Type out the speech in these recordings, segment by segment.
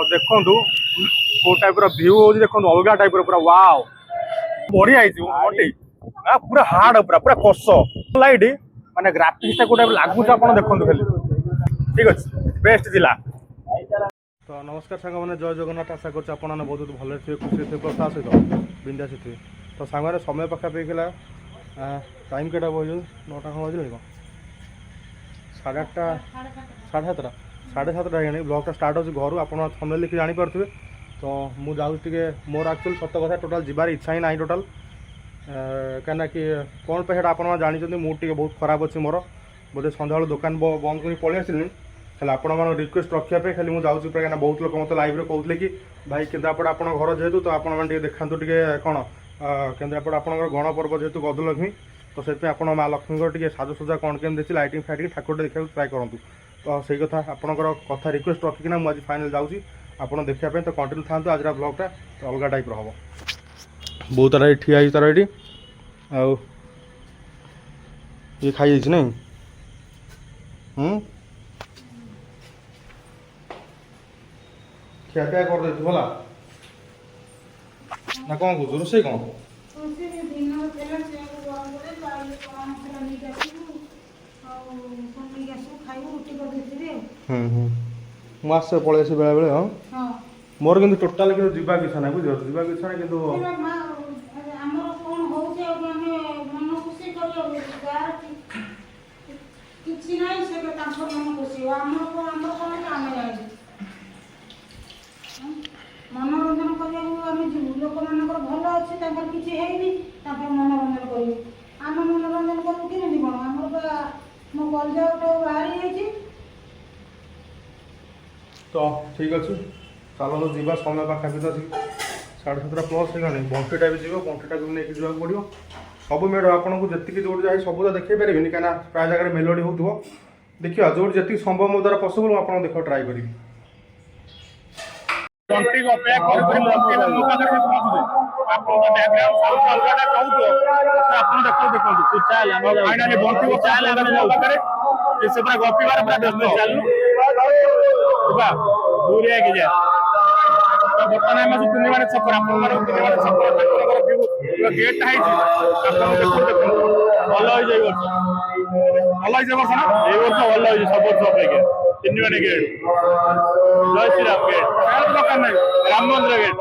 तो देखो को टाइप व्यू हो देखो अलग टाइप पूरा वाओ बढ़िया पूरा हार्ड पूरा पूरा कस लाइट माने ग्राफिक्स को लगुच आप देखो खाली ठीक अच्छे बेस्ट जिला। तो नमस्कार सांग मैंने जय जगन्नाथ आशा कर बहुत भले थे खुशी थे प्रथा सहित बिंदास थे। तो सांग समय पाखापाखिला टाइम केटा बजे 9टा खन बजे साढ़े 8टा साढ़े 7टा है ब्लॉगटा स्टार्ट हो घर आप लिखी जापे। तो मुझे जाऊँगी मोर एक्चुअली सत कथा टोटाल जीवार इच्छा ही ना टोटाल कहीं कि कौन पे आप जानते मूड टी बहुत खराब अच्छी मोर बोधे सन्ध्या दुकान बंद कर पलि आसली खाली आपण रिक्वेस्ट रखापी खाली मुझे जाऊँगी कहीं बहुत लोग मतलब लाइव कहते कि भाई केन्द्रापड़ा आप घर जेहेतु तो आपने देखा कौन केन्द्रापड़ा आप गणपर्व जेहेतु गजलक्ष्मी तो से आप माँ लक्ष्मी टे साजसजा कौन केमी लाइटिंग फाइटिंग ठाकुर देखा ट्राए करूँ। तो से कथा आपंकर कथा रिक्वेस्ट रखिकिना मुझे फाइनाल जाऊँगी आपड़ देखापी। तो कंटिन्यू था आज ब्लॉगटा अलग टाइप हम बहुत तार ठिया ही तार ये ये खाई नहीं खियापिया कर दे भला ना कौन कौन रोसे कौन मुझे पलि आस बेले बेले हाँ मोर कि टोटाल कि जावाक इच्छा ना बुझ जावाक इच्छा ना मनोरंजन करने लोक मान भल अच्छे किसी मनोरंजन करें आम मनोरंजन करूँ कि कौन आम मो कलजा गोटे बाहरी। तो ठीक अच्छे चलो जा समय पाखापी तो 7:30 प्लस है बंटीटा भी जी बंटीटा भी नहीं जावाक पड़ो सब मेढ़ आपको जी जो जाए सब तो देखी पारे कहीं प्राय जगह मेलोडी हो देखिए जो जी संभव मो द्वारा पसिबल आप देख ट्राए करी बर्तमान आम छक गेट भल भल वर्ष ना ये वर्ष भल सब वर्ष अपेक्षा 3 बाटे गेट जय श्रीराम गेट दरकार ना राम मंदिर गेट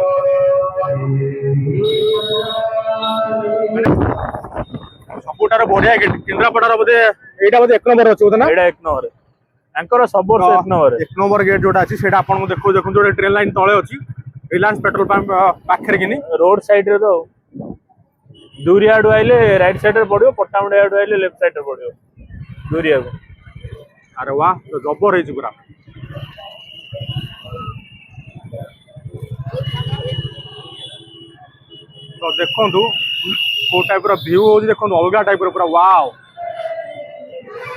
सबुठार बढ़िया गेट केन्द्रापड़ार बोधे यहाँ बोधे 1 नंबर अच्छे बोधे ना 1 नंबर सब वर्ष 1 नंबर गेट जोटा अच्छी से देखो देखो जो ट्रेन लाइन तले अच्छी रिलायंस पेट्रोल पंप पाखे कि रोड साइड रे तो दूरिया आड़ू आइले राइट साइड रे पड़ो पट्टामुंडा आड़ू आइले लेफ्ट साइड रे पड़ो दूरिया को। अरे वाह तो जबर है पूरा तो देखो को टाइप व्यू हो देखो अलग टाइप पूरा वाओ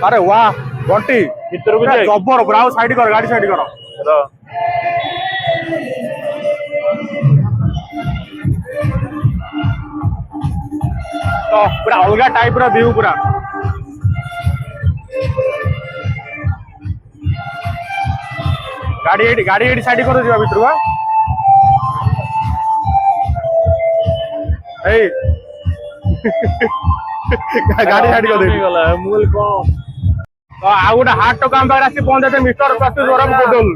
अरे वाह बंटी भीतर को जबर पूरा साइड कर गाड़ी साइड कर तो पूरा अलग टाइप व्यू पूरा गाड़ी ये साइड कर जा भर गाड़ी साइड कर मूल कौन तो आउ गोटे हाट काम पाखे आसी पहुंचे मिस्टर प्रत्युष वरम कोटल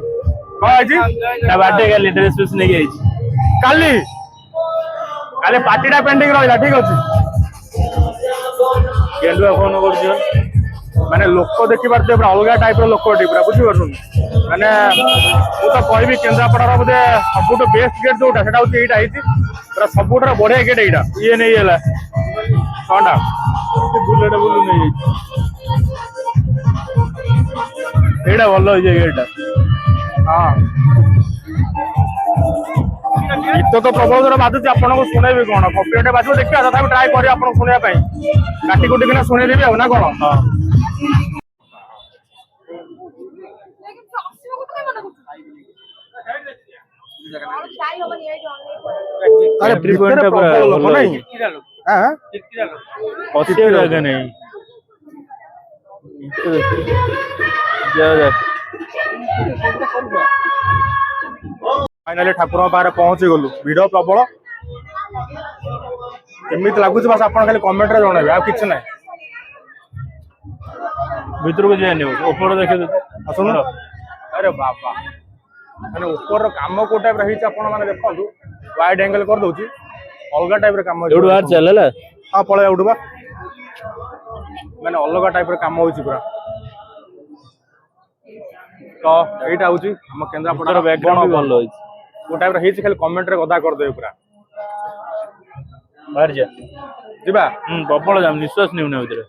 कौन बाटे काली ड्रेस फेस नहीं काली काली पार्टीटा पेंडिंग रहा ठीक अच्छे केंदुआ फोन कर माने लोक देखी पारे पूरा अलग टाइप लोक पूरा बुझीपार माने तो कहि केन्द्रापड़ार बोधे सब बेस्ट गेट जोटा से यहाँ पूरा सबुठ बढ़िया गेट यहाँ ये नहीं है कौन बुलेट बुलू नहीं यहाँ भल गेट हाँ गीत तो प्रबल जोर बाजुची आपको शुणेबी कौन कॉपीराइट बाजू देखिए तथा ट्राए कर शुणा काटी कुटिकिना शुणेदेवी ना कौन अरे लोक नहीं जगह नहीं फाइनाली ठाकुर पाखे पहुंची गलु भिड़ प्रबल केमिति लगुच बस आप खाली कमेंट रे जणाइबे आ किछ नै भीतर को जाने ऊपर देखे सुन अरे बाबा माने ऊपर काम को टाइप रही आपण माने देखंतु वाइड एंगल कर दोची अलग टाइप रे काम एडु बाहर चलेला हां पळे उडबा माने अलग टाइप रे काम होची पूरा तो एटा होची हम केंद्रापड़ा बैकग्राउंड भी भल होई वो टाइप रे हेची खाली कमेंट रे गदा कर दे पूरा बाहर जा जिबा प्रबल जाम निश्वास नहीं होने भीतर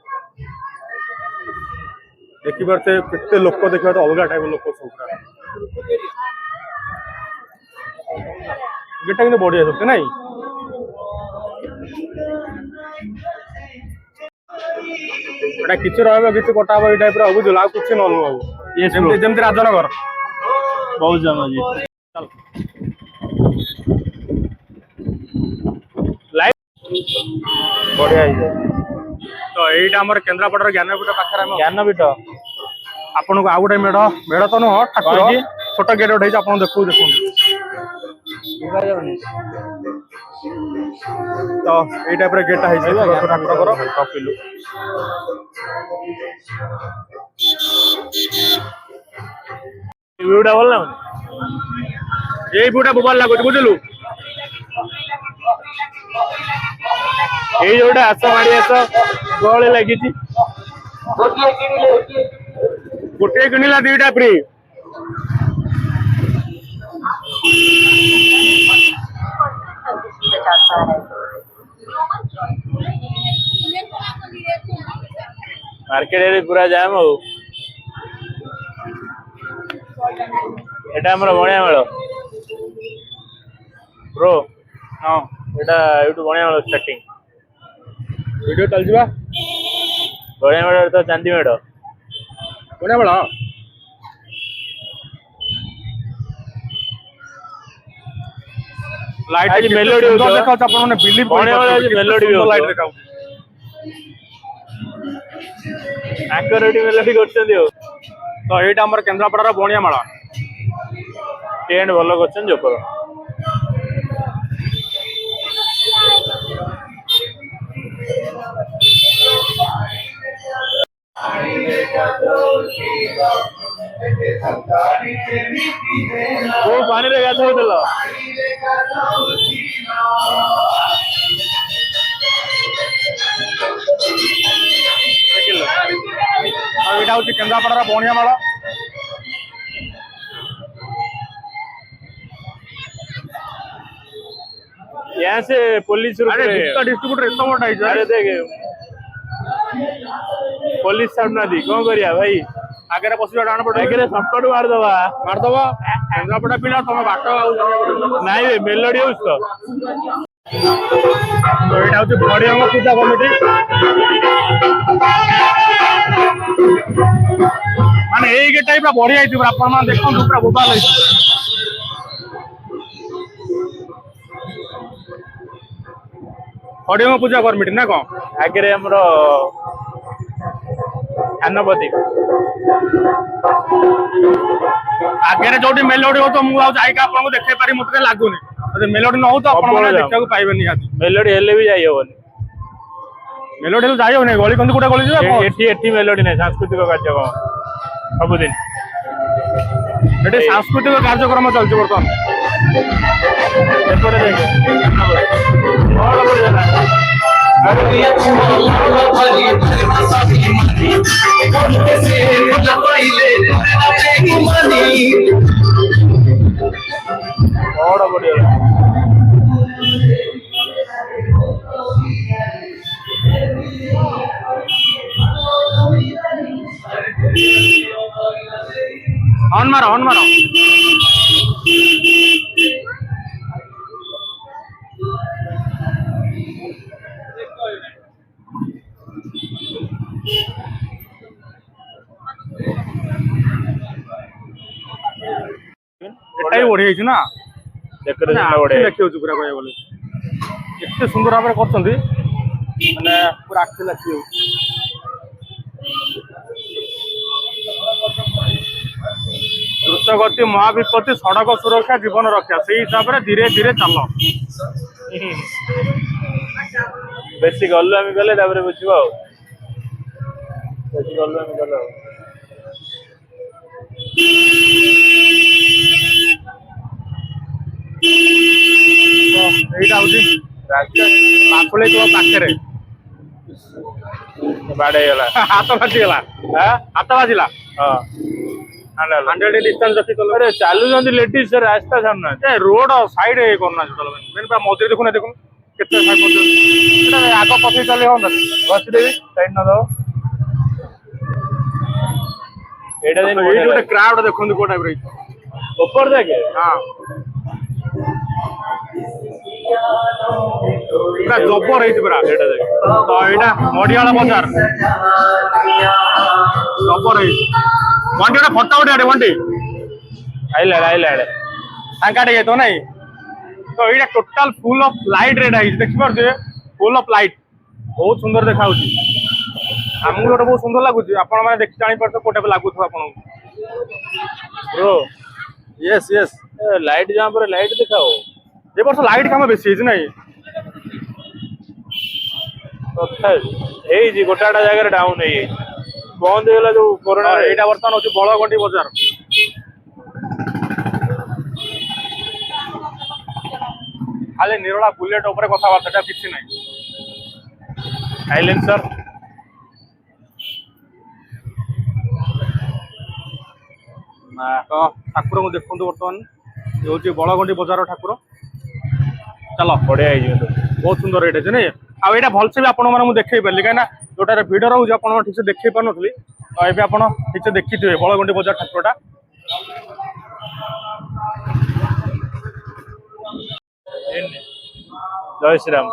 देखि परते केते लोक देखिबा तो अलग टाइप लोक सब पूरा गेटा किने बढ़िया सकते नहीं एटा किछ रहबे किछ कोटाबो ए टाइप रे हो बुझला कुछ न हो ये जेमते राजनगर बहुत जमा जी चल बढ़िया है तो एटा हमर केंद्रापड़ा ज्ञानपीठ पाखरे हम ज्ञानपीठ आपन को आ गुटे मेढ मेढ तो न ठाकुर छोटा गेट उठै आपन देखु देखु तो ए टाइप रे गेट है ठाकुर कर कपिलु व्यूटा बोल ना ए व्यूटा मोबाइल लागो बुझलु ये जोटा आस मारी आस गहली लगी गोटे किनिला दुईटा फ्री मार्केट एरिया पूरा जाम हो एटा हमर बणिया मेल ब्रो हां एटा यूट्यूब बणिया मेल स्टार्टिंग वीडियो चल जिबा बणिया मेल तो चांदी मेड कोने बड़ा लाइट आज मेलोडी हो देखा अपन माने बिलीव बणिया मेल आज मेलोडी हो लाइट देखा एक्यूरेट मेलोडी करछन दियो तो एटा हमर केंद्रापड़ा बणिया माला टेंट भलो करछन जो पर वो पानी रे गाथ होतलो और एटा होची केंद्रापड़ा बणिया माला यहाँ से पुलिस अरे इसका डिस्ट्रीब्यूटर इतना बड़ा है अरे देख पुलिस सामना दी कौन करिया भाई आगे पशु डाण पड़े आगे शॉर्टकट मार दवा मारदबा केंद्रापड़ा पिला तुम बाट नहीं वे मेलोडी हो उसको तो एटा होची बड़िया पूजा कमिटी माने एई के टाइप बढ़िया है आपण मान देखो पूरा बोबाल है बड़िया पूजा कमिटी ना कौन आगे हमर थानपति आगे जो मेलोडी हो तो मुझे जाइए आपको देखे पारि मत लगुनि मेलोडी न हो तो आप देखा पाइबे निहाती मेलोडी हेले भी जाई होबनी मेलोडी तो जाई होने गली कंदी कोटा गली जा एठी मेलोडी नहीं सांस्कृतिक कार्यक्रम सबुदिन एटे सांस्कृतिक कार्यक्रम चलछि बर्तमान एपटे देखे बड़ बढ़िया हॉर्न मारो हॉर्न मारो एटाई बढ़िया है ना डेकोरेशन बढ़िया देखियो पूरा कहया बोले एते सुंदर भाबरे करछंती माने पूरा आखि लाखियो दृश्य ଦ୍ରୁତଗତି ମହାବିପତ୍ତି ସଡ଼କ ସୁରକ୍ଷା ଜୀବନ ରକ୍ଷା ସେଇ ହିସାବରେ ଧୀରେ ଧୀରେ ଚାଲ। ବେଶୀ ଗଲୁ ଆମେ ଗଲେ ତାପରେ ବୁଝିବ ଆଉ ବେଶୀ ଗଲୁ ଆମେ ଗଲେ ଆଉ ଏଇଟା ହଉଛି ପାଖୁଳି କ୍ଲବ ପାଖରେ ବାଡେଇ ହେଇଗଲା ହାତ ବାଜିଗଲା ହାତ ବାଜିଲା ହଁ 100 ଡିଷ୍ଟାନ୍ସ ରଖି ଚଲ। अरे ଚାଲୁଛନ୍ତି ଲେଡିଜ ସେ ରାସ୍ତା ଛାଡୁନାହାନ୍ତି ଏ ରୋଡ ସାଇଡ କରୁନାହାନ୍ତି ଚଲ ମେନ୍ ପୁରା ମଝିରେ ଦେଖୁନା ଦେଖୁନ କେତେ ସାଇଡ ମଝିରେ ସେଟା ଆଗ ପଛେଇ ଚାଲି ହଅନ୍ତା ବସିଦେବି ସାଇଡ ନ ଦବ ଏଇଟା ଦେଇ ଏଇଠି ଗୋଟେ କ୍ରାଉଡ ଦେଖନ୍ତୁ କୋଉ ଟାଇପ ର ହେଇଛି ଉପର ଦେଖେ ହଁ ପୁରା ଜବର ହେଇଛି ପୁରା ଏଇଟା ଦେଖେ ତ ଏଇଟା ମଡିଆଳ ବଜାର ଜବର ହେଇଛି ବଣ୍ଟି ଗୋଟେ ଫଟୋ ଉଠେ ବଣ୍ଟି ଆଇଲା ଆଇଲା ଫାଙ୍କା ଟିକେ ହେଇଥିବ ନାଇଁ ତ ଏଇଟା ଟୋଟାଲ ଫୁଲ ଅଫ ଲାଇଟ ରେ ଏଇଟା ହେଇଛି ଦେଖିପାରୁଥିବେ ଫୁଲ ଅଫ ଲାଇଟ ବହୁତ ସୁନ୍ଦର ଦେଖାଯାଉଛି ଆମକୁ ଗୋଟେ ବହୁତ ସୁନ୍ଦର ଲାଗୁଛି ଆପଣ ମାନେ ଦେଖି ଜାଣିପାରୁଥିବେ କୋଉ ଟାଇପ ଲାଗୁଥିବ ଆପଣଙ୍କୁ ବ୍ରୋ ୟେସ୍ ୟେସ୍ ଲାଇଟ ଯାହା ପରେ ଲାଇଟ ଦେଖାओ ଏ ବର୍ଷ ଲାଇଟ କାମ ବେଶୀ ହେଇଛି ନାଇଁ ତଥାପି ହେଇଛି ଗୋଟେ ଗୋଟେ ଜାଗାରେ ଡାଉନ ହେଇଯାଇଛି ବନ୍ଦ ହେଇଗଲା ଯୋଉ କରୋନା ଏଇଟା ବର୍ତ୍ତମାନ ହଉଛି ବଳଗଣ୍ଡି ବଜାର ଖାଲି ନିରୋଳା ବୁଲେଟ ଉପରେ କଥାବାର୍ତ୍ତା ଏଟା କିଛି ନାହିଁ ସାଇଲେନ୍ସର ତ ଠାକୁରଙ୍କୁ ଦେଖନ୍ତୁ ବର୍ତ୍ତମାନ ଇଏ ହଉଛି ବଳଗଣ୍ଡି ବଜାର ଠାକୁର ଚାଲ ବଢିଆ ହେଇଯିବ ବହୁତ ସୁନ୍ଦର ଏଇଟା ଅଛି ନାଇଁ ଆଉ ଏଇଟା ଭଲସେ ବି ଆପଣ ମାନେ ମୁଁ ଦେଖେଇ ପାରିଲି କାହିଁକି ନା ଯୋଉଟାରେ ଭିଡ ରହୁଛି ଆପଣ ଠିକ ସେ ଦେଖେଇ ପାରୁନଥିଲି ତ ଏବେ ଆପଣ ଠିକ ସେ ଦେଖିଥିବେ ବଳଗଣ୍ଡି ବଜାର ଠାକୁରଟା ଜୟ ଶ୍ରୀରାମ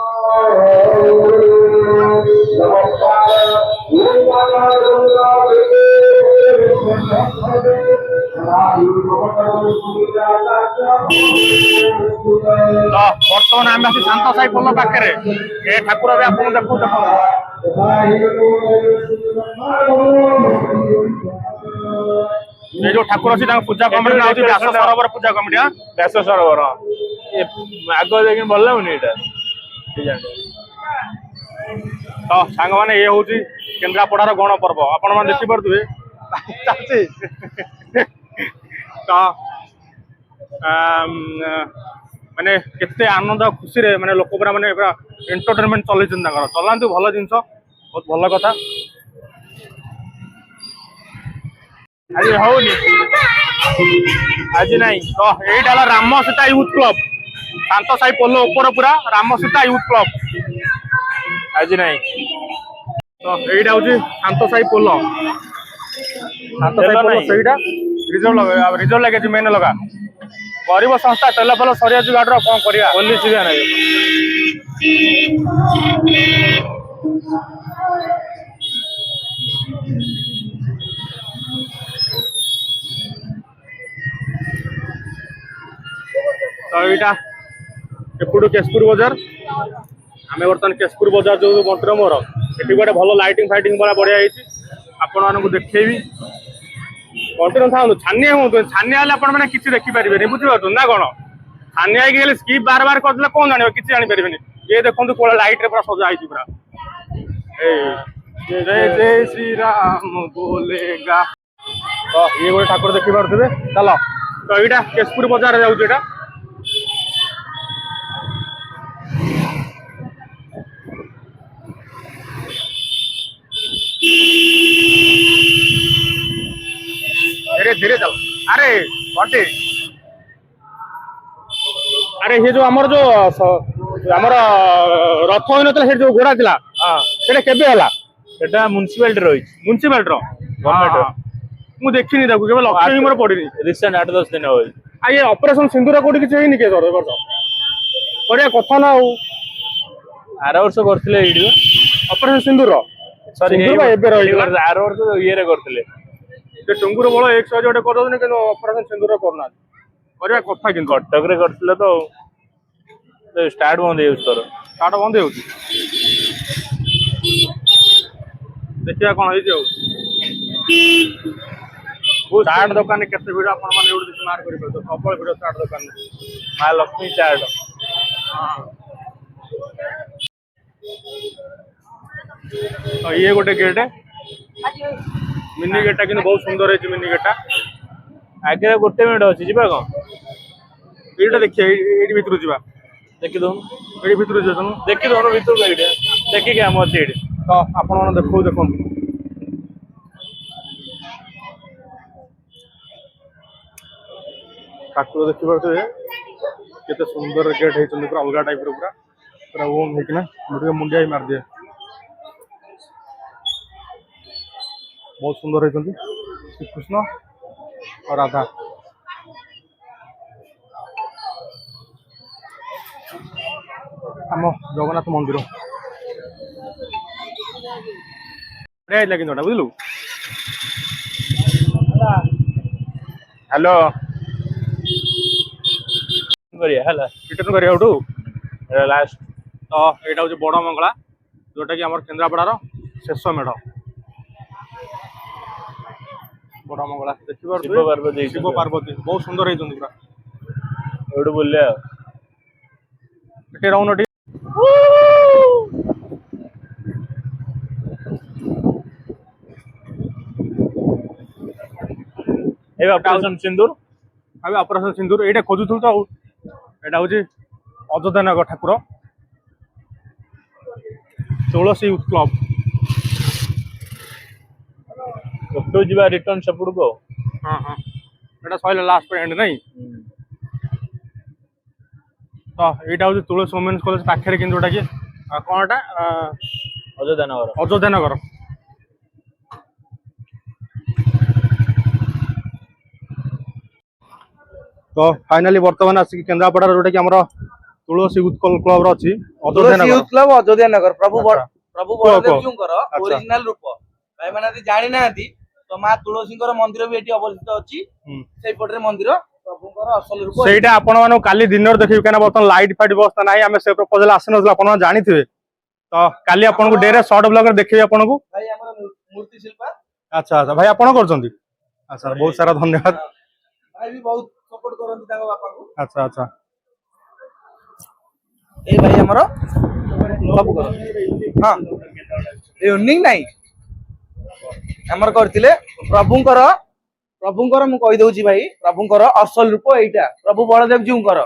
ବର୍ତ୍ତମାନ ଆମେ ଆସି ଶାନ୍ତ ସାହି ପୋଲ ପାଖରେ ଏ ଠାକୁର ବି ଆପଣଙ୍କୁ ଦେଖୁ ଏ ଯୋଉ ଠାକୁର ଅଛି ତାଙ୍କ ପୂଜା କମିଟି ନା ହଉଛି ବ୍ୟାସ ସରୋବର ପୂଜା କମିଟି ବ୍ୟାସ ସରୋବର ଆଗ ଦେଖିକି ଭଲ ଲାଗୁନି ଏଇଟା ତ ସାଙ୍ଗମାନେ ଇଏ ହଉଛି କେନ୍ଦ୍ରାପଡାର ଗଣ ପର୍ବ ଆପଣ ମାନେ ଦେଖିପାରୁଥିବେ ତ ମାନେ କେତେ ଆନନ୍ଦ ଖୁସିରେ ମାନେ ଲୋକ ପୁରା ମାନେ ପୁରା ଏଣ୍ଟରଟେନମେଣ୍ଟ ଚଲେଇଛନ୍ତି ତାଙ୍କର ଚଲାନ୍ତୁ ଭଲ ଜିନିଷ ବହୁତ ଭଲ କଥା ଆଜି ହଉନି ଆଜି ନାଇଁ ତ ଏଇଟା ହେଲା ରାମ ସୀତା ୟୁଥ କ୍ଲବ ଶାନ୍ତ ସାହି ପୋଲ ଉପର ପୁରା ରାମ ସୀତା ୟୁଥ କ୍ଲବ ଆଜି ନାଇଁ ତ ଏଇଟା ହଉଛି ଶାନ୍ତ ସାହି ପୋଲ ସେଇଟା ରିଜର୍ଭ ଲାଗିଛି ମେନ୍ ଲଗା ଗରିବ ସଂସ୍ଥା ତେଲ ଫେଲ ସରିଯାଉଛି ଗାଡିର କଣ କରିବା ପୋଲିସ ବି ଆଣେ ତ ଏଇଟା ଏପଟୁ କେଶପୁର ବଜାର ଆମେ ବର୍ତ୍ତମାନ କେଶପୁର ବଜାର ଯୋଉ ମନ୍ତ୍ର ମୋର ଏଠି ଗୋଟେ ଭଲ ଲାଇଟିଂ ଫାଇଟିଂ ପୁରା ବଢିଆ ହେଇଛି ଆପଣ ମାନଙ୍କୁ ଦେଖେଇବି କଣ୍ଟିନ୍ୟୁ ଥାନ୍ତୁ ଛାନିଆ ହୁଅନ୍ତୁ ଛାନିଆ ହେଲେ ଆପଣ ମାନେ କିଛି ଦେଖିପାରିବେନି ବୁଝିପାରୁଛନ୍ତି ନା କଣ ଛାନିଆ ହେଇକି ହେଲେ ସ୍କିପ୍ ବାର କରିଦେଲେ କଣ ଜାଣିବ କିଛି ଜାଣିପାରିବେନି ଇଏ ଦେଖନ୍ତୁ କୋଉ ଲାଇଟ ରେ ପୁରା ସଜା ହେଇଛି ପୁରା ଜୟ ଜୟ ଶ୍ରୀରାମ ବୋଲେଗା ତ ଇଏ ଗୋଟେ ଠାକୁର ଦେଖିପାରୁଥିବେ ଚାଲ ତ ଏଇଟା କେଶପୁର ବଜାରରେ ଯାଉଛି ଏଇଟା धीरे धीरे चल अरे बंटी अरे ये जो आमर जो आमर रथ होई नतला से जो घोड़ा थिला हां सेटा केबे हला सेटा म्युनिसिपालिटी रही म्युनिसिपालिटी रो गवर्नमेंट मु देखिनी ताकू केबे लक्ष्य ही मोर पडिनी रिसेंट 8-10 दिन होई आ ये ऑपरेशन सिंदूर कोडी किछ हेनी के दर वर्ष करिया कथा ना हो आर वर्ष करथिले वीडियो ऑपरेशन सिंदूर रो सॉरी सिंदूर बा एबे रही आर वर्ष ये रे करथिले जे टुंगुर बळ 100 जोडे करदोनी कि ऑपरेशन सिंदूर करना करिया कथा किन कटक रे करथिले तो स्टार्ट बंद यूज करो स्टार्ट बंद होउची देखिया कोन होई जाऊ चाट दुकान केते भिड़ आपण माने एउड देखि मार करि परतो प्रबल भिड़ चाट दुकान माँ लक्ष्मी चाट तो ये गोटे गेट है मिनी गेटा किंतु बहुत सुंदर है मिनी गेटा आगे गोटे मिनट अच्छी जी कौन एटा देखिए एडी भितर जीवा देखी दौन एडी भितर जे तनु देखी दौन भर एरिया देखिए आम अच्छे ये तो आपण माने देखो देखंतु ठाकुर देखि पाते केते सुंदर गेट है पूरा अलगा टाइप रो पूरा पूरा ओम है कि ना मुंडिया ही मार दिए बहुत सुंदर है श्री कृष्ण और राधा आम जगन्नाथ मंदिर बढ़िया लगे बुझलु हेलो रिटर्न करिया लास्ट तो यहाँ हूँ बड़ मंगला जोटा कि आम केन्द्रापड़ार शेष मेढ़ बड़ मंगला देखिए शिव पार्वती शिव पार्वती बहुत सुंदर है पूरा एवढे बोलले ये रौन ऑपरेशन सिंदूर अभी ऑपरेशन सिंदूर ये खोजुल तो यहाँ हूँ अयोध्या नगर ठाकुर तुलसी यूथ क्लब जी रिटर्न सेपड़ को हाँ हाँ ये सैला लास्ट एंड नहीं तो यहाँ हूँ तुलसी वुमेन्स कॉलेज पाखे कि जोटा कि कौन अयोध्या नगर अयोध्या नगर तो फाइनाली वर्तमान आसिक केन्द्रापड़ा जोटा कि आमर तुलसी यूथ क्लब अच्छी अयोध्या नगर क्लब अयोध्या नगर प्रभु अच्छा। प्रभु कुह, बलदेव कुह। जी ओरिजिनल रूप भाई मैंने जानी ना तो माँ तुलसी मंदिर भी ये अवस्थित अच्छी से पटे मंदिर प्रभुଙ୍କର असल रूप ସେଇଟା ଆପଣ ମାନଙ୍କୁ କାଲି ଦିନରେ ଦେଖିବି କାହିଁକିନା ବର୍ତ୍ତମାନ ଲାଇଟ୍ ଫାଇଟ୍ ବ୍ୟବସ୍ଥା ନାହିଁ ଆମେ ସେ ପ୍ରପୋଜାଲ ଆସିନଥିଲା ଆପଣ ଜାଣିଥିବେ ତ କାଲି ଆପଣଙ୍କୁ ଡେରେ ସର୍ଟ ବ୍ଲଗରେ ଦେଖିବି ଆପଣଙ୍କୁ भाई ଆମର मूर्ति शिल्पा ଆଚ୍ଛା ଆଚ୍ଛା ଭାଇ ଆପଣ କରୁଛନ୍ତି ଆଚ୍ଛା ବହୁତ ସାରା ଧନ୍ୟବାଦ भाई भी बहुत सपोर्ट करନ୍ତି ତାଙ୍କ ବାପାଙ୍କୁ ଆଚ୍ଛା ଆଚ୍ଛା ए भाई हमरो सब करो हां ए यूनिक नाही हमर करथिले प्रभुंकर मु कहि दउची भाई प्रभुंकर असल रूप एटा प्रभु बलदेव जी कर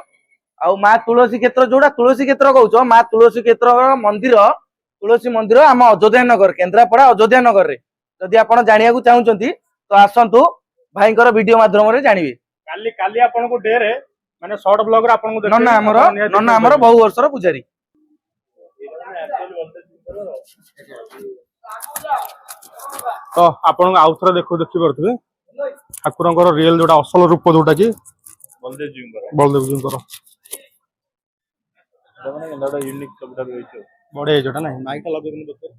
आ माँ तुलसी क्षेत्र जोड़ा तुलसी क्षेत्र कहउछ माँ तुलसी क्षेत्र मंदिर तुलसी मंदिर आम अयोध्या नगर केन्द्रापड़ा अयोध्या नगर रे जदि आपण जानिया को चाहुचंती तो आसंतु भाईंकर वीडियो माध्यम रे जानिबे କାଲି କାଲି ଆପଣଙ୍କୁ ଡେରେ ମାନେ ସର୍ଟ ବ୍ଲଗରେ ଆପଣଙ୍କୁ ଦେଖିବି नन्ना हमर बहु वर्षर पुजारी ତ ଆପଣଙ୍କୁ ଆଉ ଥରେ ଦେଖି ପାରୁଥିବେ ଠାକୁରଙ୍କର ରିଏଲ ଯୋଉଟା ଅସଲ ରୂପ ଯୋଉଟା କି बलदेव जी ବଳଦେବ ଜୀଙ୍କର यूनिक सबटा रही ବଢିଆ ହେଇଛି ଯୋଉଟା ନାହିଁ ମାଇକଟା ଲଗେଇଦେଲି ଦୋକାନ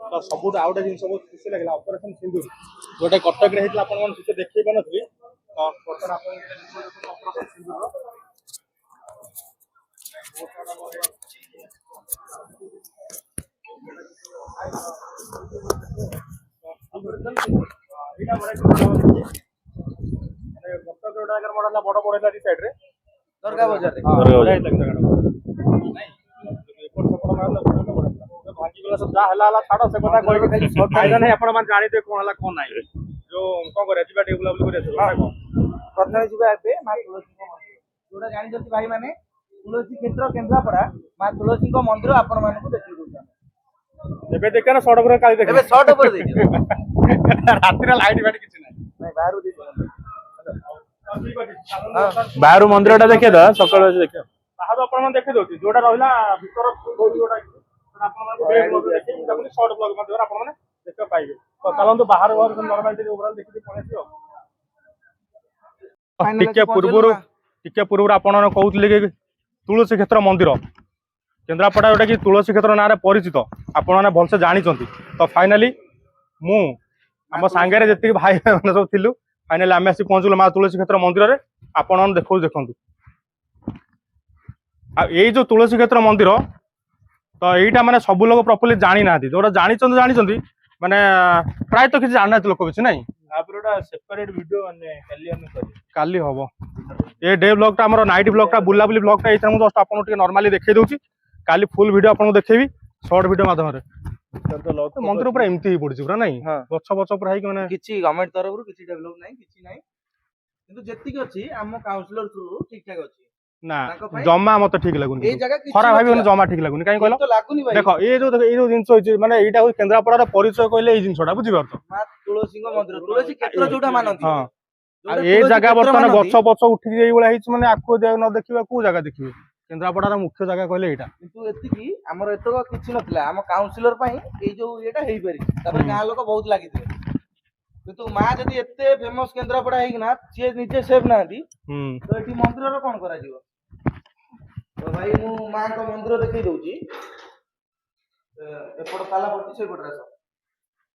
ତ ସବୁଠୁ ଆଉ ଗୋଟେ ଜିନିଷ ବହୁତ ଖୁସି ଲାଗିଲା ଅପରେସନ ସିନ୍ଦୁର ଯୋଉଟା କଟକରେ ହେଇଥିଲା ଆପଣ ମାନେ କିଛି ଦେଖେଇ ପାରୁନଥିଲି ତ ବର୍ତ୍ତମାନ ଆପଣ ଅପରେସନ ସିନ୍ଦୁର ବଡ ବଡ ହେଲା ସାଇଡରେ दुर्गा बाजार रे ଭାଙ୍ଗିଗଲା ସବୁ ଯାହା ହେଲା ହେଲା ଛାଡ ସେ କଥା କହିକି ଫାଇଦା ନାହିଁ ଆପଣ ମାନେ ଜାଣିଥିବେ କଣ ହେଲା କଣ ନାହିଁ ଯୋଉ କଣ କରିବା ଯିବା ଟିକେ ବୁଲାବୁଲି କରିବା प्रथम जीवा एबे माँ तुलसी मंदिर जोड़ा जानि जति भाई माने तुलसी क्षेत्र केन्द्रापड़ा माँ तुलसी मंदिर आपण मानकु देखि दोछन ଏବେ ଦେଖିବା ନା ସଡକ ଉପରେ କାଲି एबे ଦେଖିବା शॉर्ट ऊपर देखि ରାତିରେ ଲାଇଟ୍ ଫାଇଟ୍ କିଛି ନାହିଁ नहीं बाहर देखि बाहर मंदिर टा देखिए था सकाळ देखिए ବାହାରୁ ଆପଣ ମାନେ ଦେଖେଇ ଦଉଛି ଯୋଉଟା ରହିଲା ଭିତର ଯୋଉଟା ଆପଣ ମାନଙ୍କୁ ସର୍ଟ ବ୍ଲଗ ମାଧ୍ୟମରେ ଆପଣ ମାନେ ଦେଖିବା ପାଇବେ ତ ଚାଲନ୍ତୁ ବାହାର ନର୍ମାଲିଟି ଓଭରାଲ ଦେଖିକି ପଳେଇ ଆସିବ ଟିକେ ପୂର୍ବରୁ ଆପଣ କହୁଥିଲେ କି ତୁଳସୀ କ୍ଷେତ୍ର ମନ୍ଦିର କେନ୍ଦ୍ରାପଡ଼ା ଯୋଉଟା କି ତୁଳସୀ କ୍ଷେତ୍ର ନାଁରେ ପରିଚିତ ଆପଣମାନେ ଭଲସେ ଜାଣିଛନ୍ତି ତ ଫାଇନାଲି ମୁଁ ଆମ ସାଙ୍ଗରେ ଯେତିକି ଭାଇ ମାନେ ସବୁ ଥିଲୁ फाइनाली आम आसी पहुँचलु माँ तुलसी क्षेत्र मंदिर में आपण देखु जो तुलसी क्षेत्र मंदिर तो यहीटा माने सब लोग प्रॉपर्ली जानी ना जो जानी माने प्रायतः किसी जाना लोक किसी ना ପୁରା ସେପାରେଟ ଭିଡିଓ ମାନେ କାଲି ଆମେ କରିବୁ। କାଲି ହବ ଏ ଡେ ବ୍ଲଗ ଟା ଆମର ନାଇଟ୍ ବ୍ଲଗ ଟା ବୁଲାବୁଲି ବ୍ଲଗ ଟା ଏଇଟା ମୁଁ ଜଷ୍ଟ ଆପଣଙ୍କୁ ଟିକେ ନର୍ମାଲି ଦେଖେଇ ଦଉଛି। କାଲି ଫୁଲ ଭିଡିଓ ଆପଣଙ୍କୁ ଦେଖେଇବି ସର୍ଟ ଭିଡିଓ ମାଧ୍ୟମରେ। ମନ୍ଦିର ପୁରା ଏମିତି ହେଇ ପଡିଛି ପୁରା ନାଇଁ ଗଛ ପଛ ପୁରା ହେଇକି ମାନେ କିଛି ଗଭର୍ଣ୍ଣମେଣ୍ଟ ତରଫରୁ କିଛି ଡେଭଲପ ନାହିଁ କିଛି ନାହିଁ କିନ୍ତୁ ଯେତିକି ଅଛି ଆମ କାଉନ୍ସିଲର ଥ୍ରୁ ଠିକ ଠାକ ଅଛି ନା ଜମା ମତେ ଠିକ ଲାଗୁନି ଏଇ ଜାଗା କିଛି ଖରାପ ଭାବିବନି ଜମା ଠିକ ଲାଗୁନି କାହିଁ କହିଲ ତ ଲାଗୁନି ଭାଇ ଦେଖ ଏଇ ଯୋଉ ଜିନିଷ ହେଇଛି ମାନେ ଏଇଟା ହଉଛି କେନ୍ଦ୍ରାପଡାର ପରିଚୟ କହିଲେ ଏଇ ଜିନିଷଟା ବୁଝିପାରୁଛ। ମା ତୁଳସୀଙ୍କ ମନ୍ଦିର ତୁଳସୀ କ୍ଷେତ୍ର ଯୋଉଟା ମାନନ୍ତି ହଁ ଆଉ ଯୋଉଟା ଏଇ ତୁଳସୀ ଜାଗା କ୍ଷେତ୍ର ବର୍ତ୍ତମାନ ମାନନ୍ତି, ଗଛ ପଛ ଉଠିକି ଏଇଭଳିଆ ହେଇଛି ମାନେ ଆକୁ ନ ଦେଖିବା କୋଉ ଜାଗା ଦେଖିବେ। କେନ୍ଦ୍ରାପଡାର ମୁଖ୍ୟ ଜାଗା କହିଲେ ଏଇଟା। କିନ୍ତୁ ଏତିକି ଆମର ଏତକ କିଛି ନଥିଲା ଆମ କାଉନ୍ସିଲର ପାଇଁ ଏଇ ଯୋଉ ଇଏଟା ହେଇପାରିଛି ତାପରେ ଗାଁ ଲୋକ ବହୁତ ଲାଗିଥିଲେ କିନ୍ତୁ ମା ଯଦି ଏତେ ଫେମସ କେନ୍ଦ୍ରାପଡା ହେଇକିନା ସିଏ ନିଜେ ସେଫ୍ ନାହାନ୍ତି ତ ଏଠି ମନ୍ଦିରର କଣ କରାଯିବ। ତ ଭାଇ ମୁଁ ମାଙ୍କ ମନ୍ଦିର ଦେଖେଇ ଦଉଛି ଏପଟ ତାଲା ପଡୁଛି ସେଇପଟରେ ଆସ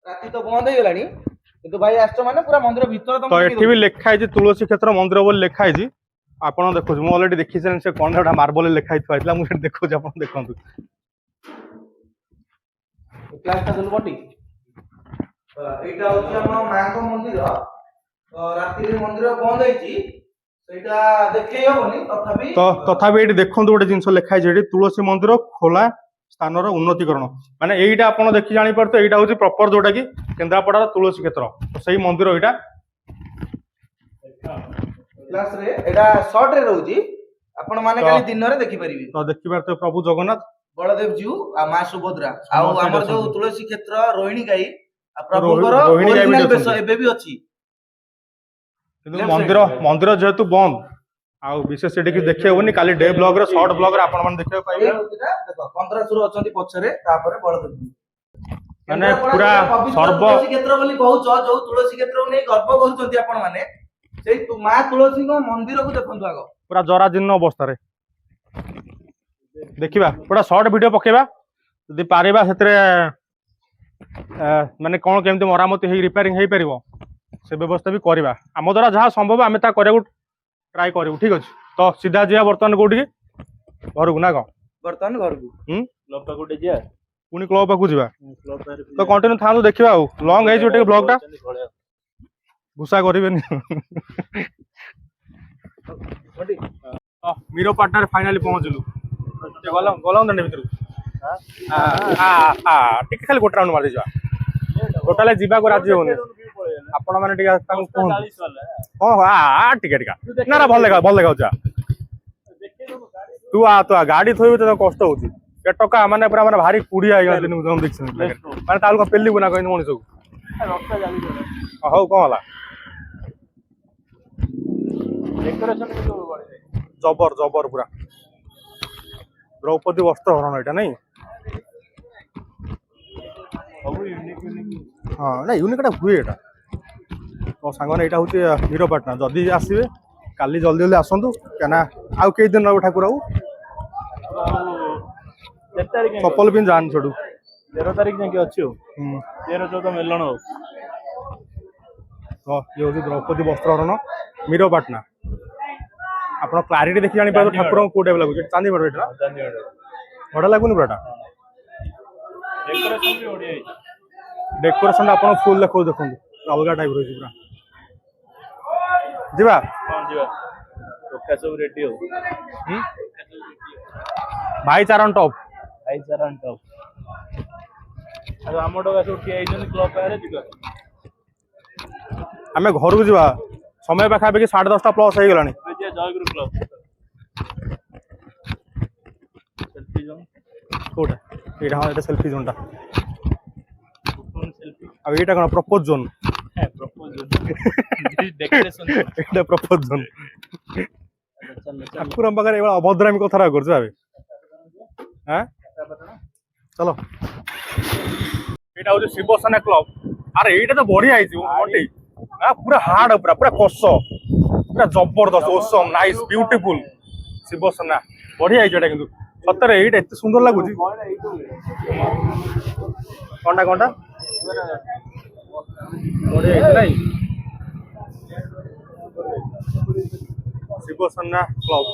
ରାତି ତ ବନ୍ଦ ହେଇଗଲାଣି କିନ୍ତୁ ଭାଇ ଆସିଛ ମାନେ ପୁରା ମନ୍ଦିର ଭିତରେ ତ ଏଠି ବି ଲେଖା ହେଇଛି ତୁଳସୀ କ୍ଷେତ୍ର ମନ୍ଦିର ବୋଲି ଲେଖା ହେଇଛି। ଆପଣ ଦେଖୁଛୁ ମୁଁ ଅଲରେଡି ଦେଖି ସାରିଲିଣି ସେ କଣ ଗୋଟେ ମାର୍ବଲ ଲେଖା ହେଇଥିଲା ମୁଁ ସେଠି ଦେଖୁଛି ଆପଣ ଦେଖନ୍ତୁ। ଏଇଟା ହଉଛି ଆମ ମାଙ୍କ ମନ୍ଦିର ରାତିରେ ମନ୍ଦିର ବନ୍ଦ ହେଇଛି ସେଇଟା ଦେଖେଇ ହବନି ତଥାପି ଏଇଠି ଦେଖନ୍ତୁ ଗୋଟେ ଜିନିଷ ଲେଖା ହେଇଛି ଏଠି ତୁଳସୀ ମନ୍ଦିର ଖୋଲା ସ୍ଥାନର ଉନ୍ନତିକରଣ ମାନେ ଏଇଟା ଆପଣ ଦେଖି ଜାଣିପାରୁଥିବେ ଏଇଟା ହଉଛି ପ୍ରପର ଯୋଉଟା କି କେନ୍ଦ୍ରାପଡାର ତୁଳସୀ କ୍ଷେତ୍ର ସେଇ ମନ୍ଦିର ଏଇଟା। ଏଇଟା ସର୍ଟ ରେ ରହୁଛି ଆପଣ ମାନେ କାଲି ଦିନରେ ଦେଖିପାରିବେ। ତ ଦେଖିପାରୁଥିବେ ପ୍ରଭୁ ଜଗନ୍ନାଥ ବଳଦେବ ଜୀଉ ଆଉ ମା ସୁଭଦ୍ରା ଆଉ ଆମର ଯୋଉ ତୁଳସୀ କ୍ଷେତ୍ର ରୋହିଣୀ ଗାଈ ଆଉ ପ୍ରଭୁଙ୍କର original ବେଶ ଏବେ ବି ଅଛି। କିନ୍ତୁ ମନ୍ଦିର ଯେହେତୁ ବନ୍ଦ ଆଉ ବିଶେଷ ସେଠିକି ଦେଖି ହବନି କାଲି ଡେ ବ୍ଲଗ ରେ ସର୍ଟ ବ୍ଲଗ ରେ ଆପଣ ମାନେ ଦେଖିବାକୁ ପାଇବେ। ଦେଖ କନ୍ଦ୍ରାସୁର ଅଛନ୍ତି ପଛରେ ତାପରେ ବଳଦେବ ଜୀଉ ମାନେ ପୁରା ସର୍ବ ତୁଳସୀ କ୍ଷେତ୍ର ବୋଲି କହୁଛ ଯୋଉ ତୁଳସୀ କ୍ଷେତ୍ରକୁ ନେଇ ଗର୍ବ କରୁଛନ୍ତି ଆପଣ ମାନେ ସେଇ ମା ତୁଳସୀଙ୍କ ମନ୍ଦିରକୁ ଦେଖନ୍ତୁ ଆଗ ପୁରା ଜରାଜୀର୍ଣ୍ଣ ଅବସ୍ଥାରେ ଦେଖିବା ପୁରା ସର୍ଟ ଭିଡିଓ ପକେଇବା ଯଦି ପାରିବା ସେଥିରେ ମାନେ କଣ କେମିତି ମରାମତି ହେଇ ରିପେୟାରିଂ ହେଇପାରିବ ସେ ବ୍ୟବସ୍ଥା ବି କରିବା ଆମ ଦ୍ୱାରା ଯାହା ସମ୍ଭବ ଆମେ ତା କରିବାକୁ ଟ୍ରାଏ କରିବୁ ଠିକ ଅଛି। ତ ସିଧା ଯିବା ବର୍ତ୍ତମାନ କୋଉଠିକି ଘରକୁ ନା କଣ ବର୍ତ୍ତମାନ ଘରକୁ କ୍ଲବ ପାଖକୁ ଯିବା ପୁଣି କ୍ଲବ ପାଖକୁ ଯିବା ତ କଣ୍ଟିନ୍ୟୁ ଥାନ୍ତୁ ଦେଖିବା ଆଉ ଲଙ୍ଗ ହେଇଯିବ ଟିକେ ବ୍ଲଗ ଟା ଘୁଷା କରିବେନି। ମିରୋ ପାଟନାରେ ଫାଇନାଲି ପହଞ୍ଚିଲୁ ଗଲାମ ଦାଣ୍ଡ ଭିତରକୁ ଟିକେ ଖାଲି ଗୋଟେ ରାଉଣ୍ଡ ମାରିଯିବା ଟୋଟାଲି ଯିବାକୁ ରାଜି ହଉନି ଆପଣ ମାନେ ଟିକେ ତାଙ୍କୁ କୁହନ୍ତୁ ହଁ ଟିକେ ନା ନା ଭଲ ଦେଖାଉଛି ତୁ ଗାଡି ଥୋଇବୁ ତ କଷ୍ଟ ହଉଛି ଏ ଟକା ମାନେ ପୁରା ମାନେ ଭାରି କୁଡିଆ ହେଇଗଲା ଦିନକୁ ତମ ଦେଖିଛନ୍ତି ମାନେ ତା ଲୋକ ପେଲିବୁ ନା କହିନି ମଣିଷକୁ ହଉ କଣ ହେଲା ଜବର ପୁରା ଦ୍ରୌପଦୀ ବସ୍ତ୍ର ହରଣ ଏଇଟା ନାଇଁ ହଁ ନା ୟୁନିକ୍ ଟା ହୁଏ ଏଇଟା ମୋ ସାଙ୍ଗମାନେ ଏଇଟା ହଉଛି ମିରୋ ପାଟନା ଯଦି ଆସିବେ କାଲି ଜଲ୍ଦି ଆସନ୍ତୁ କାହିଁକିନା ଆଉ କେଇ ଦିନ ରହିବ ଠାକୁର ଆଉ ଚପଲ ପିନ୍ଧି ଯାଆନି ସେଠୁ 13 ତାରିଖ ଯାକେ ଅଛି ଆଉ 13-14 ମେଲଣ ଆଉ ଇଏ ହଉଛି ଦ୍ରୌପଦୀ ବସ୍ତ୍ର ହରଣ ମିରୋ ପାଟନା ଆପଣ କ୍ଲାରିଟି ଦେଖି ଜାଣିପାରିବେ ଠାକୁରଙ୍କୁ କୋଉ ଟାଇପ ଲାଗୁଛି ଚାନ୍ଦି ମେଢ ଏଇଟା ବଢିଆ ଲାଗୁନି ପୁରାଟା ଡେକୋରେସନ ଆପଣ ଫୁଲ ଦେଖନ୍ତୁ ଅଲଗା ଟାଇପ ରହିଛି ପୁରା ଯିବା ସବୁ ରେଡି ହଉ ଭାଇଚାରନ୍ ଟପ୍ ଆଉ ଆମ ଟକା ସବୁ ଠିଆ ହେଇଛନ୍ତି କ୍ଲବ ପାଖରେ ଯିବା ଆମେ ଘରକୁ ଯିବା ସମୟ ପାଖାପାଖି 10:30+ ହେଇଗଲାଣି ଜୟଗୁରୁ କ୍ଲବ ସେଲ୍ଫି ଜୋନ୍ କୋଉଟା ଏଇଟା ହଁ ଏଇଟା ସେଲ୍ଫି ଜୋନ୍ଟା ଆଉ ଏଇଟା କଣ ପ୍ରପୋଜ ଜୋନ୍ ଏଇଟା ପ୍ରପୋଜ ଜୋନ୍ ଠାକୁରଙ୍କ ପାଖରେ ଏଇଭଳିଆ ଅଭଦ୍ରାମୀ କଥାଟା କରୁଛୁ ଭାବେ ଚଲ ଏଇଟା ହଉଛି ଶିବସେନା କ୍ଲବ ଆରେ ଏଇଟା ତ ବଢିଆ ହେଇଛି ପୁରା ହାର୍ଡ ପୁରା କଷ ପୁରା ଜବରଦସ୍ତ ଓସମ ନାଇସ୍ ବ୍ୟୁଟିଫୁଲ ଶିବସେନା ବଢିଆ ହେଇଛି ଏଇଟା କିନ୍ତୁ ସତରେ ଏଇଟା ଏତେ ସୁନ୍ଦର ଲାଗୁଛି କଣଟା ବଢିଆ ହେଇଛି ନାଇଁ ଶିବସେନା କ୍ଲବ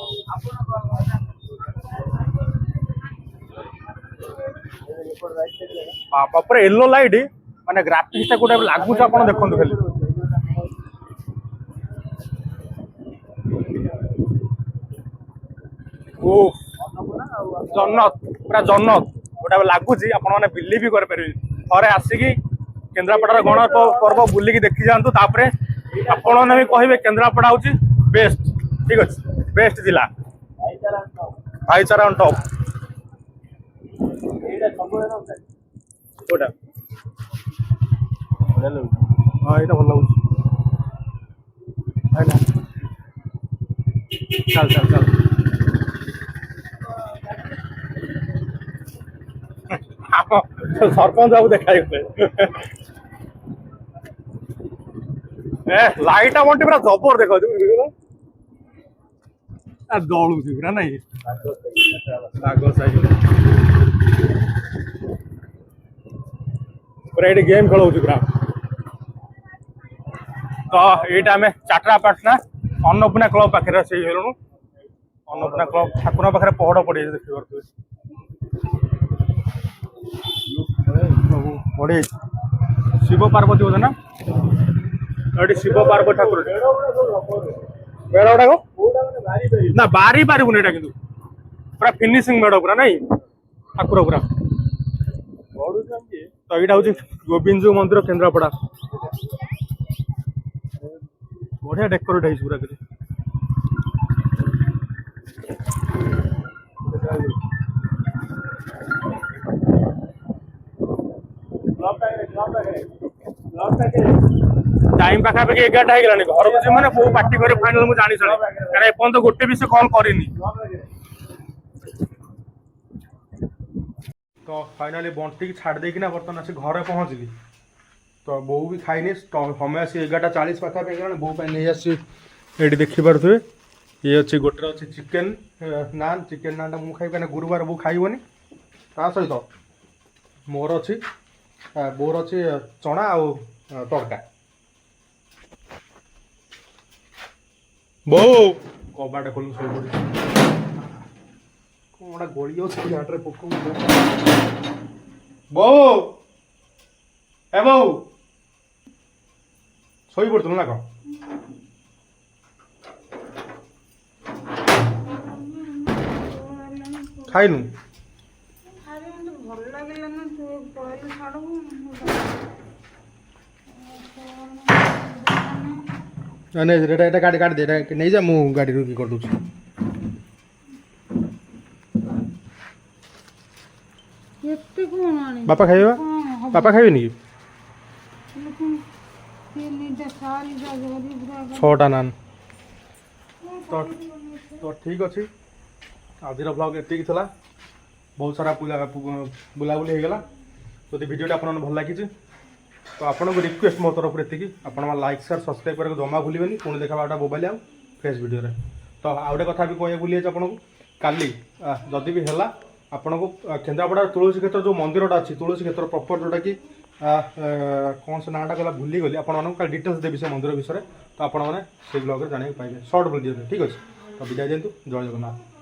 ପୁରା ୟେଲୋ ଲାଇଟ୍ ମାନେ ଗ୍ରାଫିକ୍ସ ଟା କୋଉଟା ଲାଗୁଛି ଆପଣ ଦେଖନ୍ତୁ ଖାଲି ଓ ଜନ୍ନତ ପୁରା ଜନ୍ନତ ଗୋଟା ଲାଗୁଛି ଆପଣ ମାନେ ବିଲିଭ୍ ବି କରିପାରିବେ ଥରେ ଆସିକି କେନ୍ଦ୍ରାପଡ଼ାର ଗଣ ପର୍ବ ବୁଲିକି ଦେଖି ଯାଆନ୍ତୁ ତାପରେ ଆପଣ ମାନେ ବି କହିବେ କେନ୍ଦ୍ରାପଡ଼ା ହଉଛି ବେଷ୍ଟ ଠିକ ଅଛି ବେଷ୍ଟ ଜିଲ୍ଲା ଭାଇଚାରା ଅନ୍ ଟପ୍ କୋଉଟା ହଁ ଏଇଟା ଭଲ ଲାଗୁଛି ଚାଲ ଚାଲ ଚାଲ ସରପଞ୍ଚ ବାବୁ ଦେଖାଇଗଲେ ଲାଇଟ୍ ବଣ୍ଟି ପୁରା ଜବର ଦେଖାଉଛି ଦଳୁଛି ପୁରା ନାଇଁ ରାଗ ସାଇଜ ପୁରା ଏଇଠି ଗେମ୍ ଖେଳ ହଉଛି ପୁରା ତ ଏଇଟା ଆମେ ଚାଟ୍ରାପାଟଣା ଅନ୍ନପୂର୍ଣ୍ଣା କ୍ଲବ ପାଖରେ ସେଇ ହେଲୁଣୁ ଅନ୍ନପୂର୍ଣ୍ଣା କ୍ଲବ ଠାକୁରଙ୍କ ପାଖରେ ପହଡ଼ ପଡ଼ିଯାଇଛି ଦେଖିପାରୁଥିବେ ପଡ଼ିଯାଇଛି ଶିବ ପାର୍ବତୀ ବୋଧେ ନା ଏଠି ଶିବ ପାର୍ବତୀ ଠାକୁର ମେଢ଼ ଗୁଡାକ ନା ବାରି ପାରିବୁନି ଏଇଟା କିନ୍ତୁ ପୁରା ଫିନିସିଂ ମେଢ଼ ପୁରା ନାଇଁ ଠାକୁର ପୁରା ତ ଏଇଟା ହଉଛି ଗୋବିନ୍ଦଜୀଉ ମନ୍ଦିର କେନ୍ଦ୍ରାପଡ଼ା ବଢିଆ ଡେକୋରେଟ୍ ହେଇଛି ପୁରା କିଛି टाइम पाखापाखि 11टा ହେଇଗଲାଣି ଘରକୁ ଯିବି ମାନେ ବୋଉ ପାର୍ଟି କରି ଫାଇନାଲ ମୁଁ ଜାଣି ସାରି କାରଣ ଏପର୍ଯ୍ୟନ୍ତ ଗୋଟେ ବି ସେ କଲ୍ କରିନି ତ ଫାଇନାଲି ବଣ୍ଟିକି ଛାଡ଼ି ଦେଇକିନା ବର୍ତ୍ତମାନ ଆସି ଘରେ ପହଞ୍ଚିଲି ତ ବୋଉ ବି ଖାଇନି ସମୟ ଆସି 11:40 ପାଖାପାଖି ହେଇଗଲାଣି ବୋଉ ପାଇଁ ନେଇ ଆସିଛି ଏଇଠି ଦେଖିପାରୁଥିବେ ଇଏ ଅଛି ଗୋଟେରେ ଅଛି ଚିକେନ୍ ନାନ୍ଟା ମୁଁ ଖାଇବି କାହିଁକିନା ଗୁରୁବାର ବୋଉ ଖାଇବନି ତା ସହିତ ମୋର ଅଛି ବୋଉର ଅଛି ଚଣା ଆଉ ତଡ଼କା ବୋଉ କବାଟ ଖୋଲି ଶୋଇପଡି କଣ ଗଳି ଯାଉଛି ହାଟରେ ପୋକ ବୋଉ ଏ ବୋଉ ଶୋଇପଡୁଥିଲୁ ନା କଣ ଖାଇନୁ ଭଲ ଲାଗିଲାନି ତୁ ପଳେଇଲୁ ଛାଡକୁ नहीं एटा गाड़ी काट दे नहीं जा मु गाड़ी रुकी कर दूँ बापा खाइबा बापा खाइबे नी 6टा नान तो ठीक अच्छे आज ब्लॉग एति बहुत सारा बुलाबुली हो गला तो वीडियो आप भल लगी तो आपको रिक्वेस्ट मो तरफ ये आप लाइक शेयर सब्सक्राइब करके जमा भूलें पुणी देखा मोबाइल आउ फेस वीडियो तो आउ गए कथा भी कह भूली आपको काली जदि भी है आपन को केन्द्रापड़ा तुलसी क्षेत्र जो मंदिरटा अच्छी तुलसी क्षेत्र प्रॉपर जोटा कि कौन से नाटा गला भूली गली आप डिटेल्स देवी से मंदिर विषय तो आपने से ब्लॉग जाना पाइबे सर्ट वीडियो ठीक अच्छे तो विदाय दिंतु जय जगन्नाथ।